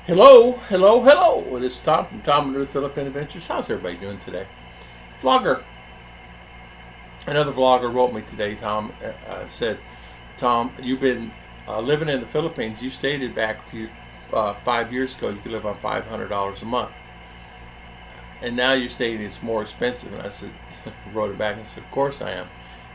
Hello, hello, hello. This is Tom from Tom and Ruth Philippine Adventures. How's everybody doing today? Vlogger, another vlogger wrote me today. Tom said, Tom, you've been living in the Philippines. You stated back 5 years ago you could live on $500 a month, and now you're stating it's more expensive. And I said, wrote it back and said, of course I am.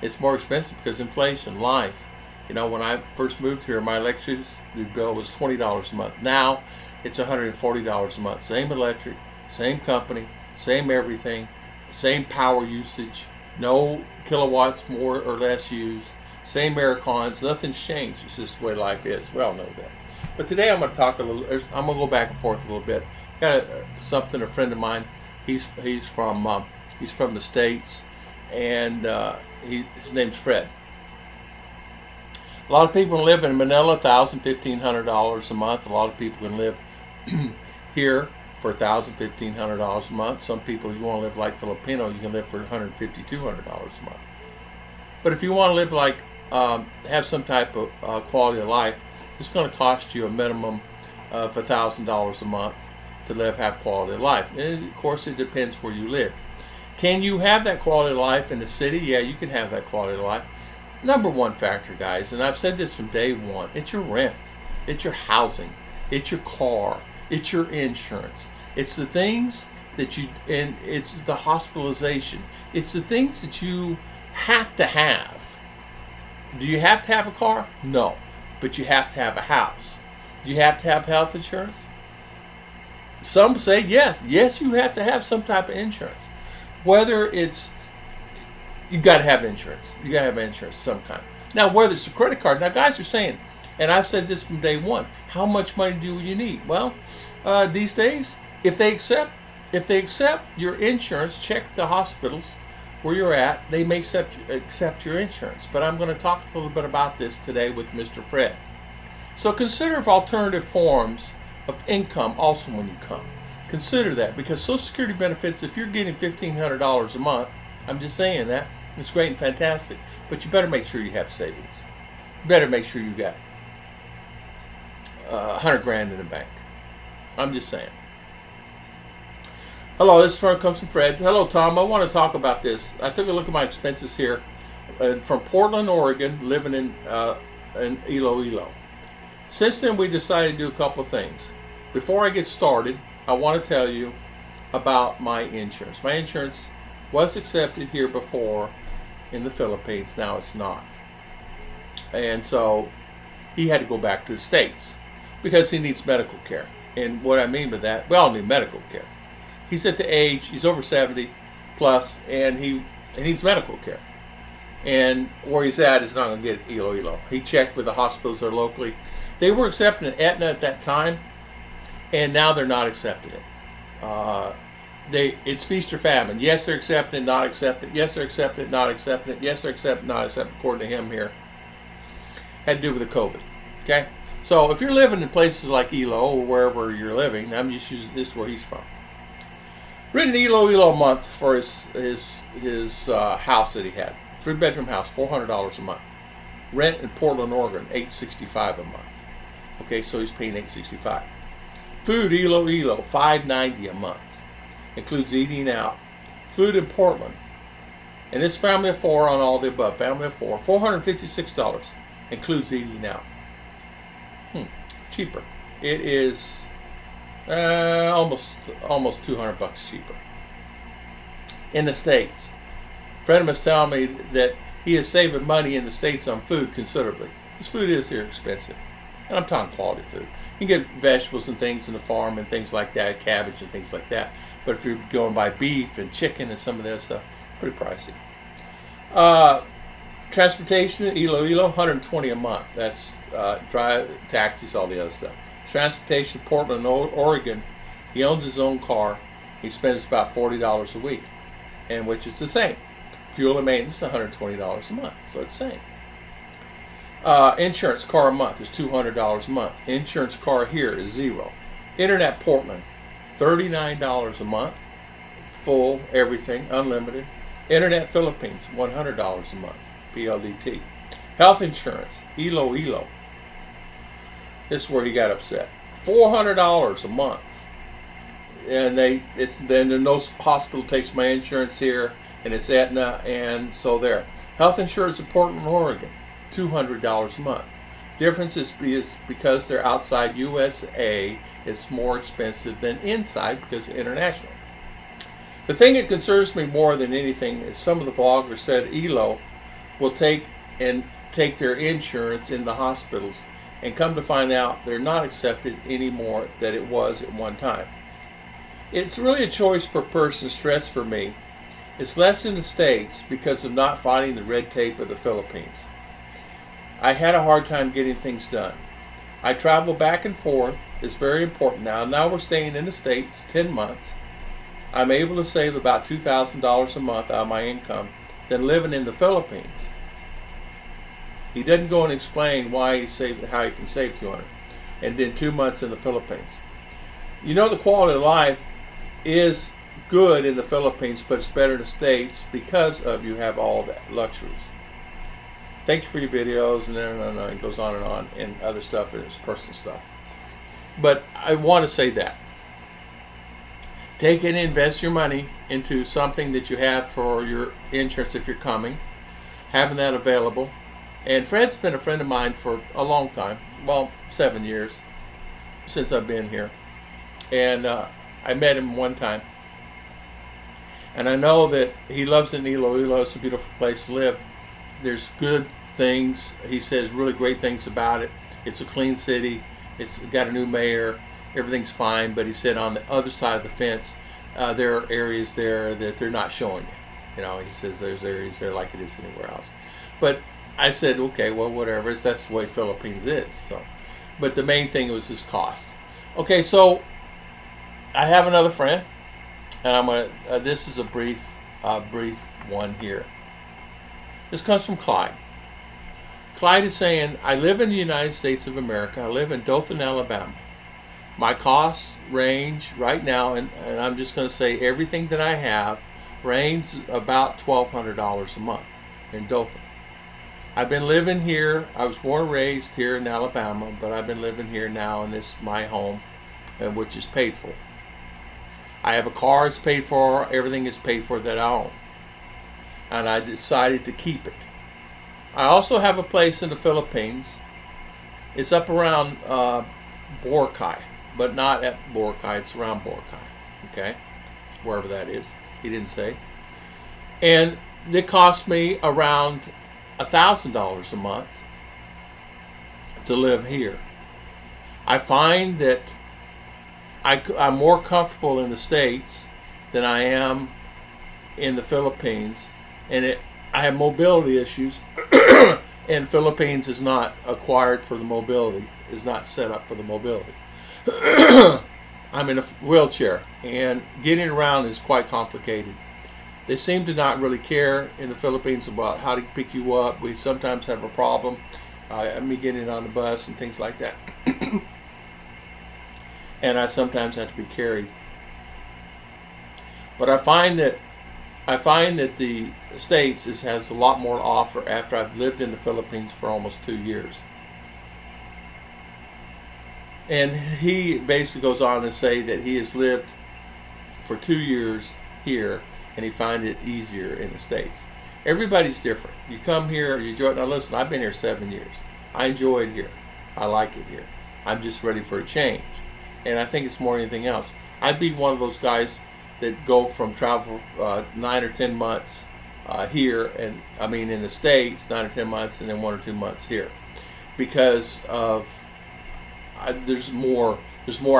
It's more expensive because inflation, life. You know, when I first moved here, my electricity bill was $20 a month. Now it's $140 a month. Same electric, same company, same everything, same power usage, no kilowatts more or less used, same air cons, nothing's changed. It's just the way life is. We all know that. But today I'm going to talk a little, I'm going to go back and forth a little bit. Got something, a friend of mine, he's from the States, and his name's Fred. A lot of people live in Manila, $1,000, $1,500 a month. A lot of people can live here for $1,000, $1,500 a month. Some people, if you want to live like Filipino, you can live for $150, $200 a month. But if you want to live like, have some type of quality of life, it's going to cost you a minimum of $1,000 a month to have quality of life. And of course, it depends where you live. Can you have that quality of life in the city? Yeah, you can have that quality of life. Number one factor, guys, and I've said this from day one, it's your rent, it's your housing, it's your car, it's your insurance, it's the things that you, and it's the hospitalization, it's the things that you have to have. Do you have to have a car? No, but you have to have a house. Do you have to have health insurance? Some say yes. Yes, you have to have some type of insurance. Whether it's, you got to have insurance. You got to have insurance of some kind. Now, whether it's a credit card. Now, guys are saying, and I've said this from day one, how much money do you need? Well, these days, if they accept your insurance, check the hospitals where you're at. They may accept your insurance. But I'm going to talk a little bit about this today with Mr. Fred. So consider alternative forms of income also when you come. Consider that, because Social Security benefits, if you're getting $1,500 a month, I'm just saying that, it's great and fantastic, but you better make sure you have savings. You better make sure you got 100 grand in the bank. I'm just saying. Hello, this comes from Fred. Hello, Tom. I want to talk about this. I took a look at my expenses here from Portland, Oregon, living in Iloilo. Since then, we decided to do a couple of things. Before I get started, I want to tell you about my insurance. My insurance was accepted here before in the Philippines. Now it's not. And so he had to go back to the States because he needs medical care. And what I mean by that, we all need medical care. He's at the age, he's over 70 plus, and he needs medical care. And where he's at is not going to get Iloilo. He checked with the hospitals that are locally. They were accepting Aetna at that time, and now they're not accepting it. It's feast or famine. Yes, they're accepting it, not accepting it. Yes, they're accepting it, not accepting it. Yes, they're accepting it, not accepting it, according to him here. Had to do with the COVID. Okay? So if you're living in places like Ilo or wherever you're living, I'm just using this where he's from. Written Iloilo a month for his house that he had. 3-bedroom house, $400 a month. Rent in Portland, Oregon, $865 a month. Okay, so he's paying $865. Food, Iloilo, $590 a month. Includes eating out. Food in Portland. And this family of 4 on all the above. Family of 4, $456. Includes eating out. Cheaper. It is almost $200 cheaper. In the States. A friend of mine is telling me that he is saving money in the States on food considerably. This food is here expensive. And I'm talking quality food. You can get vegetables and things in the farm and things like that, cabbage and things like that. But if you're going by beef and chicken and some of that stuff, pretty pricey. Transportation in Iloilo, $120 a month. That's drive, taxis, all the other stuff. Transportation, Portland, Oregon. He owns his own car. He spends about $40 a week, and which is the same. Fuel and maintenance, $120 a month, so it's the same. Insurance car a month is $200 a month. Insurance car here is $0. Internet Portland, $39 a month, full everything, unlimited. Internet Philippines, $100 a month, PLDT. Health insurance, Iloilo. This is where he got upset. $400 a month, and then no hospital takes my insurance here, and it's Aetna, and so there. Health insurance in Portland, Oregon, $200 a month. Difference is because they're outside USA, it's more expensive than inside because of international. The thing that concerns me more than anything is some of the vloggers said Iloilo will take their insurance in the hospitals, and come to find out they're not accepted anymore that it was at one time. It's really a choice per person stress for me. It's less in the States because of not fighting the red tape of the Philippines. I had a hard time getting things done. I travel back and forth. It's very important now. Now we're staying in the States 10 months. I'm able to save about $2,000 a month out of my income than living in the Philippines. He doesn't go and explain how he can save 200, and then 2 months in the Philippines. You know, the quality of life is good in the Philippines, but it's better in the States because of you have all the luxuries. Thank you for your videos, and then it goes on, and other stuff is personal stuff. But I want to say that. Take and invest your money into something that you have for your insurance if you're coming, having that available. And Fred's been a friend of mine for a long time, well, 7 years since I've been here. And I met him one time. And I know that he loves it in Iloilo. It's a beautiful place to live. There's good things. He says really great things about it. It's a clean city. It's got a new mayor. Everything's fine. But he said on the other side of the fence, there are areas there that they're not showing you. You know, he says there's areas there like it is anywhere else. But I said, okay, well, whatever. That's the way Philippines is. So, but the main thing was his cost. Okay, so I have another friend, and I'm gonna. This is a brief one here. This comes from Clyde. Clyde is saying, I live in the United States of America. I live in Dothan, Alabama. My costs range right now, and I'm just going to say everything that I have ranges about $1,200 a month in Dothan. I've been living here. I was born and raised here in Alabama, but I've been living here now in this my home, which is paid for. I have a car that's paid for. Everything is paid for that I own, and I decided to keep it. I also have a place in the Philippines. It's up around Boracay, but not at Boracay. It's around Boracay, okay, wherever that is. He didn't say. And it cost me around $1,000 a month to live here. I find that I'm more comfortable in the States than I am in the Philippines, and I have mobility issues, and Philippines is not acquired for the mobility, is not set up for the mobility. I'm in a wheelchair, and getting around is quite complicated. They seem to not really care in the Philippines about how to pick you up. We sometimes have a problem, me getting on the bus and things like that. And I sometimes have to be carried. But I find that the States has a lot more to offer after I've lived in the Philippines for almost 2 years. And he basically goes on to say that he has lived for 2 years here, and he finds it easier in the States. Everybody's different. You come here, you enjoy it. Now listen, I've been here 7 years. I enjoy it here. I like it here. I'm just ready for a change. And I think it's more than anything else. I'd be one of those guys that go from travel 9 or 10 months here, and I mean in the States, 9 or 10 months, and then 1 or 2 months here, because of there's more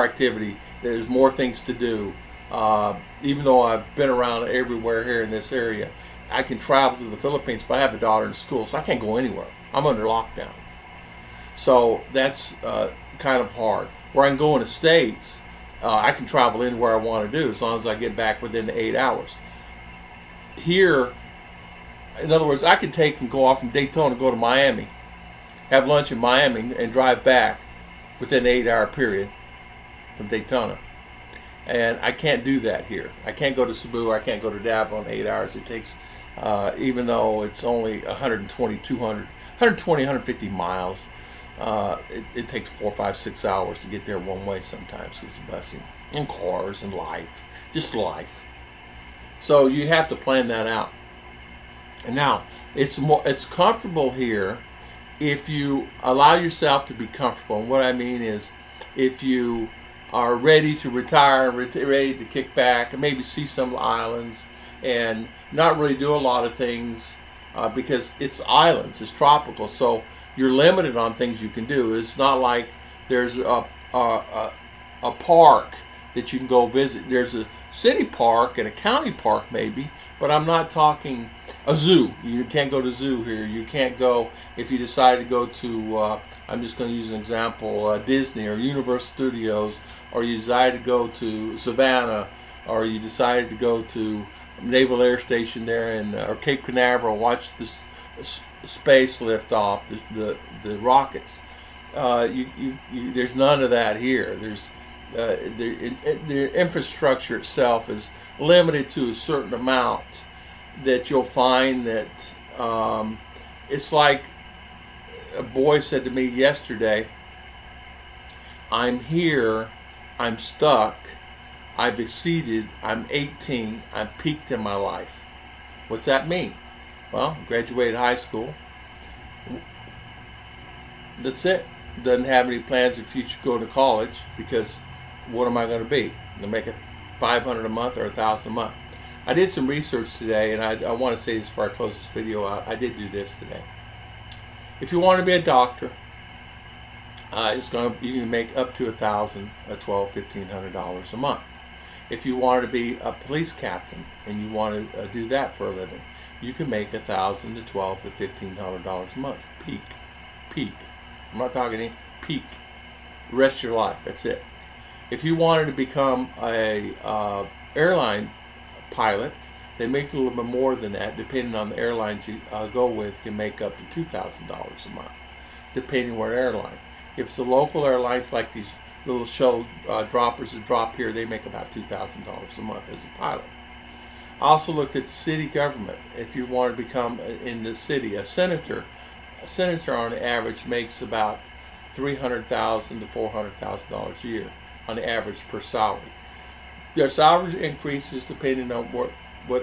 activity, there's more things to do. Even though I've been around everywhere here in this area, I can travel to the Philippines, but I have a daughter in school, so I can't go anywhere. I'm under lockdown, so that's kind of hard. Where I can go in the States, I can travel anywhere I want to do as long as I get back within the 8 hours. Here, in other words, I could take and go off from Daytona, go to Miami, have lunch in Miami, and drive back within an 8-hour period from Daytona. And I can't do that here. I can't go to Cebu, I can't go to Davao in 8 hours. It takes, even though it's only 150 miles, It takes 4, 5, 6 hours to get there one way sometimes because of busing and cars and life, just life. So you have to plan that out. And now it's comfortable here if you allow yourself to be comfortable. And what I mean is, if you are ready to retire, ready to kick back, and maybe see some islands, and not really do a lot of things because it's islands, it's tropical, so you're limited on things you can do. It's not like there's a park that you can go visit. There's a city park and a county park maybe, but I'm not talking a zoo. You can't go to zoo here. You can't go if you decide to go to, I'm just going to use an example, Disney or Universal Studios, or you decide to go to Savannah, or you decided to go to Naval Air Station there in or Cape Canaveral, watch this space lift off the rockets. There's none of that here. There's the infrastructure itself is limited to a certain amount that you'll find that it's like a boy said to me yesterday, I'm here, I'm stuck, I've exceeded, I'm 18, I'm peaked in my life. What's that mean? Well, graduated high school. That's it. Doesn't have any plans in future going to college, because what am I going to be? I'm going to make it $500 a month or $1,000 a month. I did some research today, and I want to say this before I close this video out. I did do this today. If you want to be a doctor, you can make up to $1,000, $1,200, $1,500 a month. If you want to be a police captain and you want to do that for a living, you can make $1,000 to $1,200 to $1,500 a month. Peak. I'm not talking any peak. The rest of your life. That's it. If you wanted to become a airline pilot, they make a little bit more than that. Depending on the airlines you go with, can make up to $2,000 a month, depending what airline. If it's a local airlines like these little shuttle droppers that drop here, they make about $2,000 a month as a pilot. I also looked at city government. If you want to become in the city a senator on average makes about $300,000 to $400,000 a year on the average per salary. Their salary increases depending on what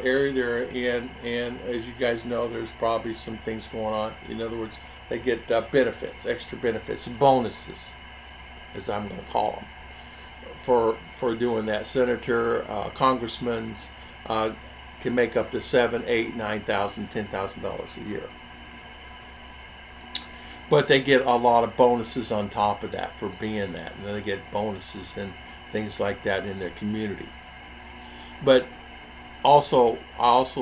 area they're in, and as you guys know, there's probably some things going on. In other words, they get benefits, extra benefits, bonuses, as I'm going to call them, for doing that. Senator, congressmen can make up to $7,000, $8,000, $9,000, $10,000 a year. But they get a lot of bonuses on top of that for being that. And then they get bonuses and things like that in their community. But I also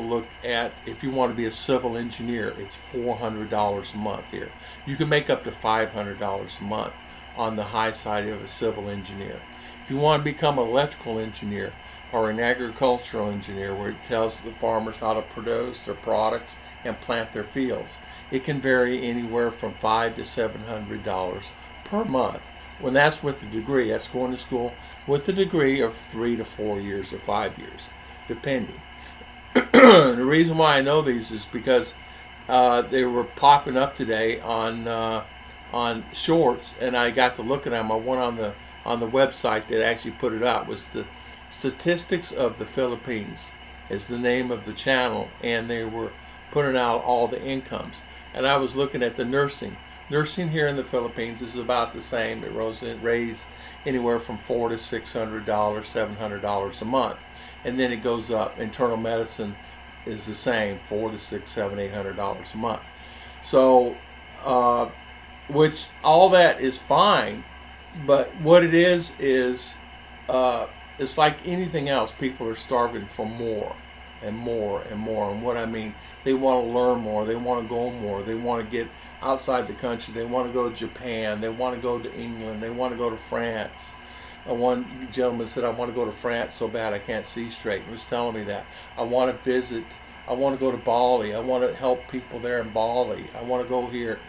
looked at, if you want to be a civil engineer, it's $400 a month here. You can make up to $500 a month on the high side of a civil engineer. If you want to become an electrical engineer or an agricultural engineer, where it tells the farmers how to produce their products and plant their fields, it can vary anywhere from $500 to $700 per month. When that's with the degree, that's going to school with the degree of 3 to 4 years or 5 years, depending. The reason why I know these is because they were popping up today on shorts, and I got to look at them. I went on the website that actually put it up. Was the Statistics of the Philippines is the name of the channel, and they were putting out all the incomes. And I was looking at the nursing. Nursing here in the Philippines is about the same. It raised anywhere from $400 to $600, $700 a month, and then it goes up. Internal medicine is the same, $400 to $600, $700, $800 a month. So, which all that is fine, but what it is it's like anything else. People are starving for more and more and more. And what I mean, they want to learn more. They want to go more. They want to get outside the country. They want to go to Japan. They want to go to England. They want to go to France. One gentleman said, I want to go to France so bad I can't see straight. He was telling me that. I want to visit. I want to go to Bali. I want to help people there in Bali. I want to go here.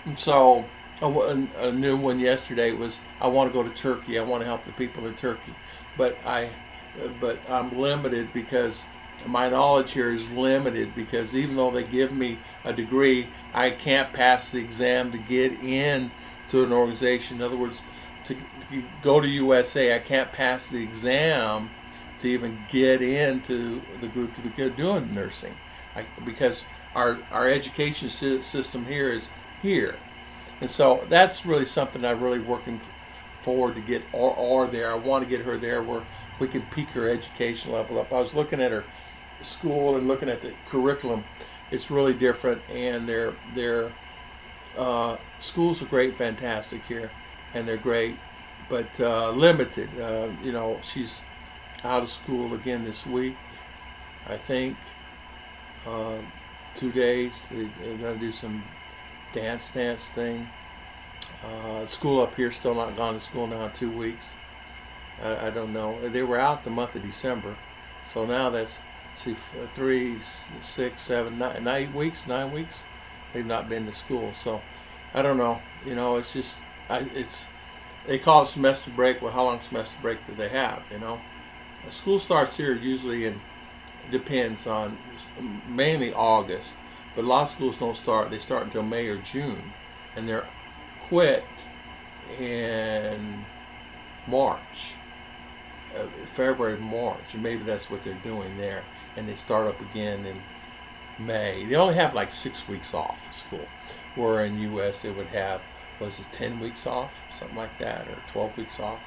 And so a new one yesterday was, I want to go to Turkey. I want to help the people in Turkey. But I'm limited because my knowledge here is limited, because even though they give me a degree, I can't pass the exam to get in to an organization. In other words, to go to USA, I can't pass the exam to even get into the group to be doing nursing, because our education system here is here, and so that's really something I'm really working forward to get or there. I want to get her there where we can peak her education level up. I was looking at her school and looking at the curriculum. It's really different, and their schools are great, fantastic here, and they're great, but limited. She's out of school again this week, I think. 2 days. They're going to do some dance thing. School up here still not gone to school now in 2 weeks. I don't know. They were out the month of December, so now that's 3, 6, 7, 9 weeks. 9 weeks they've not been to school. So I don't know. It's just they call it semester break. Well, how long semester break do they have? School starts here usually depends on mainly August, but a lot of schools don't start. They start until May or June, and they're quit in March, February, March, and maybe that's what they're doing there. And they start up again in May. They only have like 6 weeks off of school, where in U.S. they would have, was it 10 weeks off, something like that, or 12 weeks off.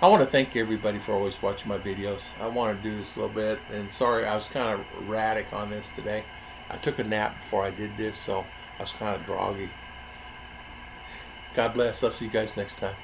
I want to thank everybody for always watching my videos. I want to do this a little bit, and sorry I was kind of erratic on this today. I took a nap before I did this, so I was kind of groggy. God bless. I'll see you guys next time.